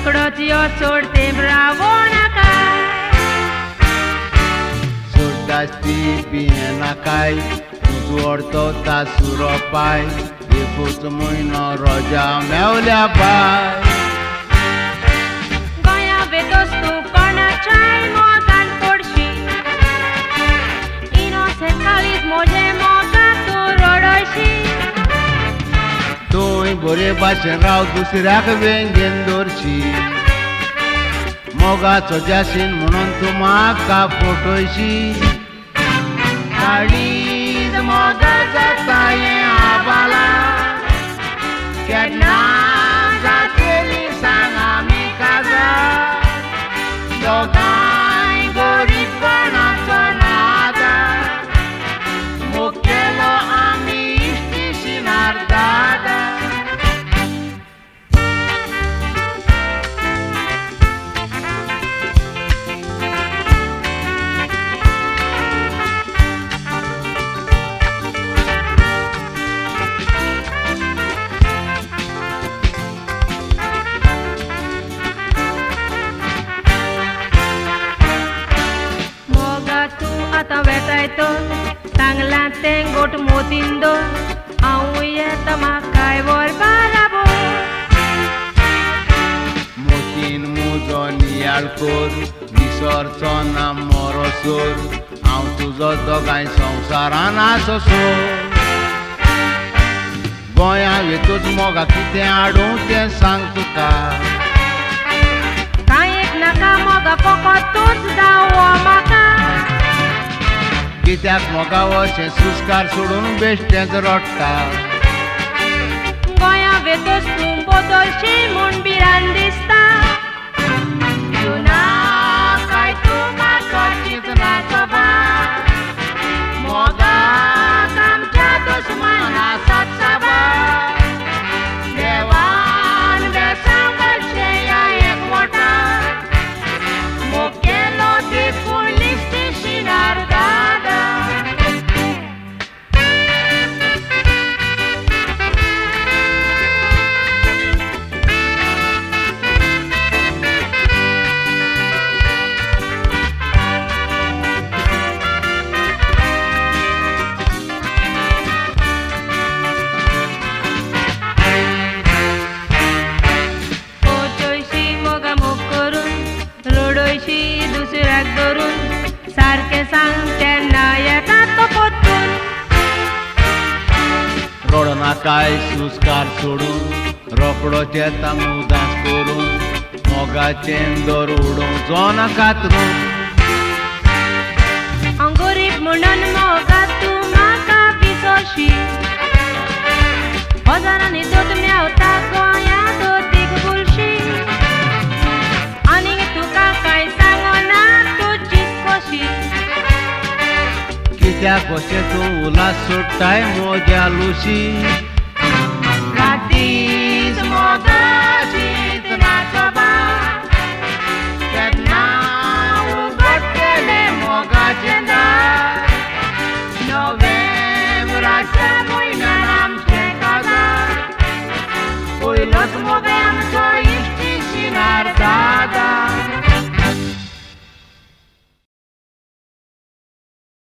रोकडोच यो सोड तेम रावो नाका सोडटाची पियेना काय जोडतो ता सुरो पाय एकूच म्हयनो रोजा मेवल्या बाय गोंया वेतोस तूं कोणाच्याय मोगान पडशी इनोसेंट काळीज म्हजे मोगान तूं रडयशी तुंय बरे भाशेन राव दुसऱ्याक वेंगेन दवरशी मोगाचो जाशीन म्हणून तूं म्हाका फटयशी काळीज मोगा जाता हें आबाला केन्ना जातली सांग आमी काजार दोगांय गरीबपणाचो नादार मोग केलो आमी इश्टिशीनार दादा आतां वेटायतो सांगलां तें गोट मोतींदो हांव येता म्हाकाय व्हरपा राबो मोतीन मुजो नियाळ कोर विसरचो ना मोरोसोर हांव तुजो दोगांय संवसारान आसो सोर गोंया येतूच मोगा कितें हाडूं तें सांग तुका कांय एक नाका मोगा फकत तूंच दावो म्हाका कित्याक मोगा अशें सुस्कार सोडून बेश्टेंच रडटा गोंया वेतोस तूं बदलशी म्हूण भिरांत दिसता काय तूं म्हाका चिंतनाचो बाय मोगाक आमच्या दुस्मान आसात साबार देवान बेसांगचे ह्या एकवटार मोग केलो देखून लिस्टिशीनार दादा रडयशी दुसऱ्याक धरून सारकें सांग केन्ना येता तो पोत्तून रडनाकाय सुस्कार सोडून रोकडोच येता मुदास करून मोगाचें दर उडोवचो ना कातरून हांव गरीब म्हणून मोगा तूं म्हाका विसरशी हजारांनी दोत मेवता गोंया दोतीक बुलशी आनी तुका कांय सांगना तुजीच खोशी कित्याक कशें तूं उलास सोडटाय मोज्या लुशी राती